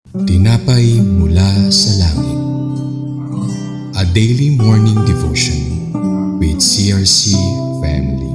Tinapay mula sa langit. A daily morning devotion with CRC Family.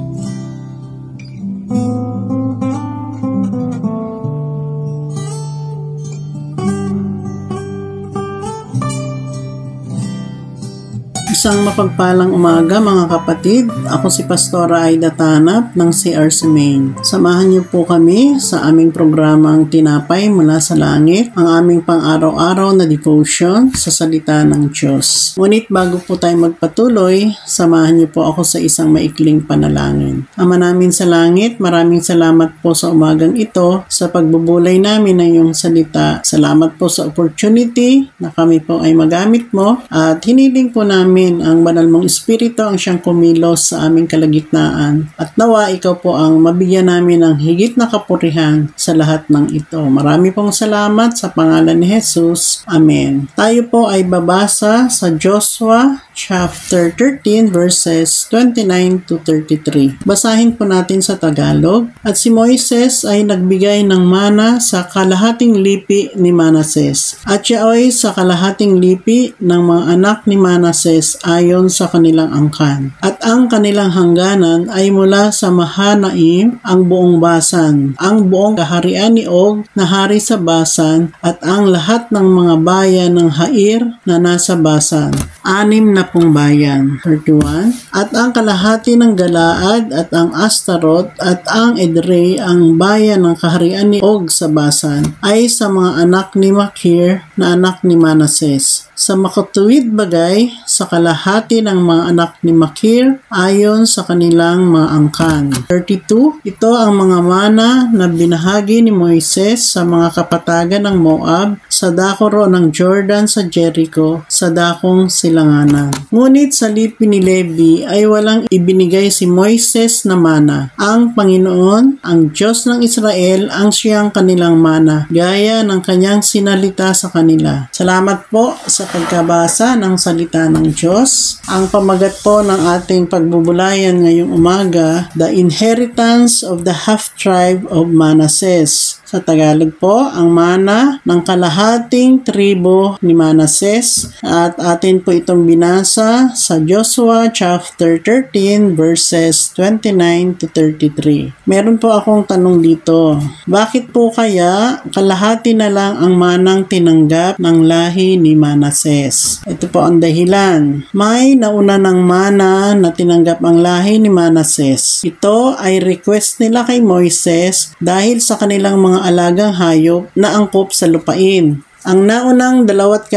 Isang mapagpalang umaga mga kapatid. Ako si Pastora Aida Tanap ng CRC Maine. Samahan niyo po kami sa aming programang Tinapay mula sa Langit, ang aming pang-araw-araw na devotion sa salita ng Diyos. Ngunit bago po tayo magpatuloy, samahan niyo po ako sa isang maikling panalangin. Ama namin sa langit, maraming salamat po sa umagang ito sa pagbubulay namin ng iyong salita. Salamat po sa opportunity na kami po ay magamit mo at hiniling po namin ang banal mong Espiritu ang siyang kumilos sa aming kalagitnaan. At nawa ikaw po ang mabigyan namin ng higit na kapurihan sa lahat ng ito. Marami pong salamat sa pangalan ni Jesus. Amen. Tayo po ay babasa sa Joshua chapter 13 verses 29 to 33. Basahin po natin sa Tagalog. At si Moises ay nagbigay ng mana sa kalahating lipi ni Manases. At siya ay sa kalahating lipi ng mga anak ni Manases ayon sa kanilang angkan. At ang kanilang hangganan ay mula sa Mahanaim ang buong Basan, ang buong kaharian ni Og na hari sa Basan at ang lahat ng mga bayan ng Hair na nasa Basan. 60 bayan. 31. At ang kalahati ng Galaad at ang Astarot at ang Edrei ang bayan ng kaharian ni Og sa Basan ay sa mga anak ni Makir na anak ni Manases. Sa makatuwid bagay sa kalahati ng mga anak ni Makir ayon sa kanilang mga angkan. 32. Ito ang mga mana na binahagi ni Moises sa mga kapatagan ng Moab sa dakoro ng Jordan sa Jericho sa dakong silanganan. Ngunit sa lipi ni Levi ay walang ibinigay si Moises na mana. Ang Panginoon, ang Diyos ng Israel, ang siyang kanilang mana, gaya ng kanyang sinalita sa kanila. Salamat po sa pagkabasa ng salita ng Diyos. Ang pamagat po ng ating pagbubulayan ngayong umaga, The Inheritance of the Half-Tribe of Manases. Sa Tagalog po, ang mana ng kalahating tribo ni Manases. At atin po itong binasa sa Joshua chapter 13 verses 29 to 33. Meron po akong tanong dito. Bakit po kaya kalahati na lang ang manang tinanggap ng lahi ni Manases? Ito po ang dahilan. May nauna ng mana na tinanggap ang lahi ni Manases. Ito ay request nila kay Moises dahil sa kanilang mga alagang hayop na angkop sa lupain. Ang naunang 2.5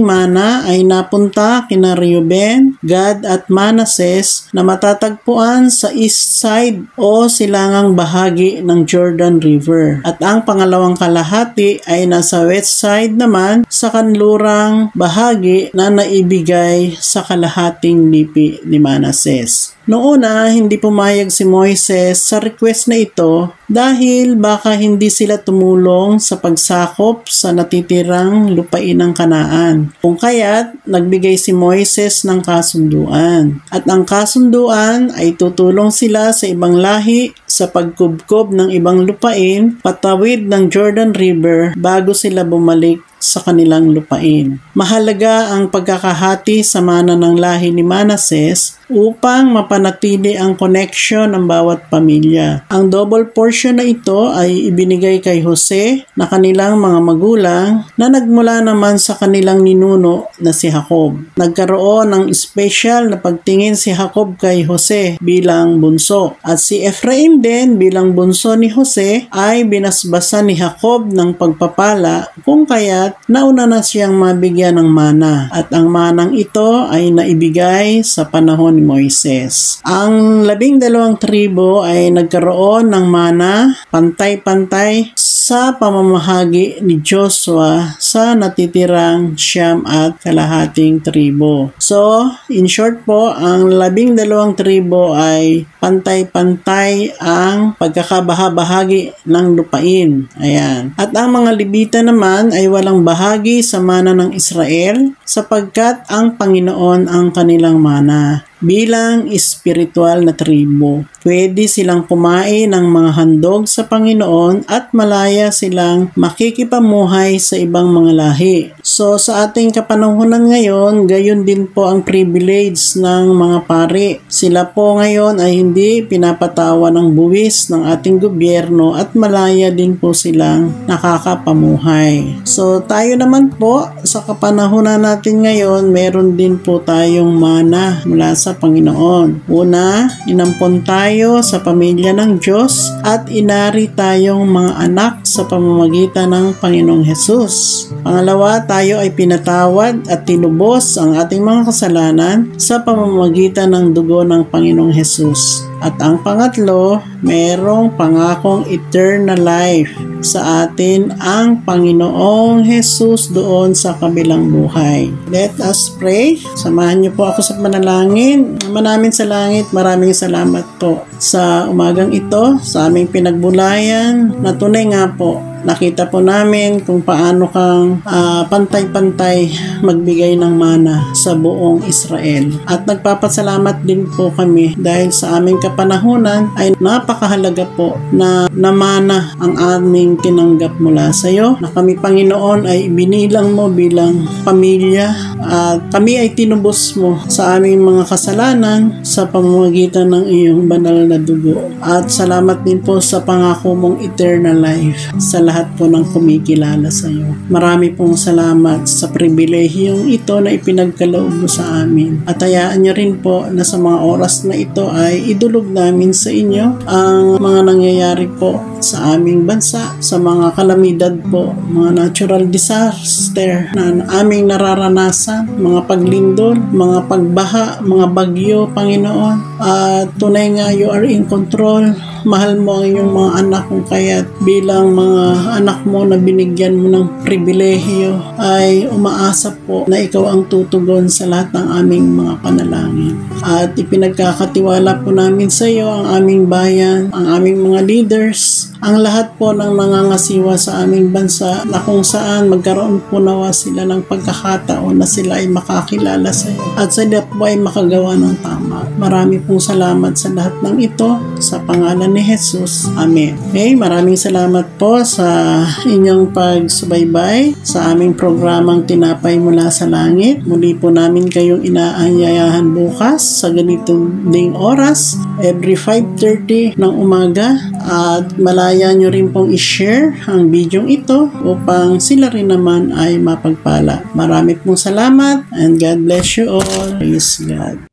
mana ay napunta kina Reuben, Gad at Manases na matatagpuan sa east side o silangang bahagi ng Jordan River. At ang pangalawang kalahati ay nasa west side naman sa kanlurang bahagi na naibigay sa kalahating lipi ni Manases. Noong una, hindi pumayag si Moises sa request na ito dahil baka hindi sila tumulong sa pagsakop sa natitirang lupain ng Kanaan. Kung kaya't, nagbigay si Moises ng kasunduan. At ang kasunduan ay tutulong sila sa ibang lahi sa pagkubkob ng ibang lupain patawid ng Jordan River bago sila bumalik sa kanilang lupain. Mahalaga ang pagkakahati sa mana ng lahi ni Manases upang mapanatili ang connection ng bawat pamilya. Ang double portion na ito ay ibinigay kay Jose na kanilang mga magulang na nagmula naman sa kanilang ninuno na si Jacob. Nagkaroon ng special na pagtingin si Jacob kay Jose bilang bunso at si Ephraim din bilang bunso ni Jose ay binasbasan ni Jacob ng pagpapala kung kaya't nauna na siyang mabigyan ng mana at ang manang ito ay naibigay sa panahon ni Moises. Ang 12 tribo ay nagkaroon ng mana pantay-pantay sa pamamahagi ni Joshua sa natitirang 9.5 tribo. So, in short po, ang 12 tribo ay pantay-pantay ang pagkakabahabahagi ng lupain. Ayan. At ang mga Levita naman ay walang bahagi sa mana ng Israel sapagkat ang Panginoon ang kanilang mana. bilang espiritual na tribo. Pwede silang kumain ng mga handog sa Panginoon at malaya silang makikipamuhay sa ibang mga lahi. So sa ating kapanahunan ngayon, gayon din po ang privilege ng mga pari. Sila po ngayon ay hindi pinapatawa ng buwis ng ating gobyerno at malaya din po silang nakakapamuhay. So tayo naman po sa kapanahunan natin ngayon, meron din po tayong mana mula sa Panginoon. Una, inampon tayo sa pamilya ng Diyos at inari tayong mga anak sa pamamagitan ng Panginoong Hesus. Pangalawa, tayo ay pinatawad at tinubos ang ating mga kasalanan sa pamamagitan ng dugo ng Panginoong Hesus. At ang pangatlo, merong pangakong eternal life sa atin ang Panginoong Hesus doon sa kabilang buhay. Let us pray. Samahan niyo po ako sa panalangin. Ama namin sa langit, maraming salamat po sa umagang ito, sa aming pinagbulayan, na tunay nga po nakita po namin kung paano kang pantay-pantay magbigay ng mana sa buong Israel. At nagpapasalamat din po kami dahil sa aming kapanahunan ay napakahalaga po na mana ang aming tinanggap mula sa iyo, na kami Panginoon ay binilang mo bilang pamilya at kami ay tinubos mo sa aming mga kasalanan sa pamamagitan ng iyong banal na dugo. At salamat din po sa pangako mong eternal life sa lahat po ng kumikilala sa iyo. Marami pong salamat sa pribilehiyong ito na ipinagkaloob mo sa amin. At hayaan niyo rin po na sa mga oras na ito ay idulog namin sa inyo ang mga nangyayari po sa aming bansa, sa mga kalamidad po, mga natural disaster na aming nararanasan, mga paglindol, mga pagbaha, mga bagyo, Panginoon. At tunay nga you are in control. Mahal mo ang iyong mga anak kung kaya't bilang mga anak mo na binigyan mo ng pribilehiyo ay umaasa po na ikaw ang tutugon sa lahat ng aming mga panalangin. At ipinagkakatiwala po namin sa iyo ang aming bayan, ang aming mga leaders, ang lahat po ng nangangasiwa sa aming bansa na kung saan magkaroon po nawa sila ng pagkakataon na sila ay makakilala sa iyo at sila po ay makagawa ng tama. Marami pong salamat sa lahat ng ito sa pangalan ni Jesus. Amen. Okay, maraming salamat po sa inyong pagsubaybay sa aming programang Tinapay Mula sa Langit. Muli po namin kayong inaanyayahan bukas sa ganitong ding oras, every 5:30 ng umaga, at malaya nyo rin pong i-share ang video ito upang sila rin naman ay mapagpala. Marami pong salamat and God bless you all. Praise God.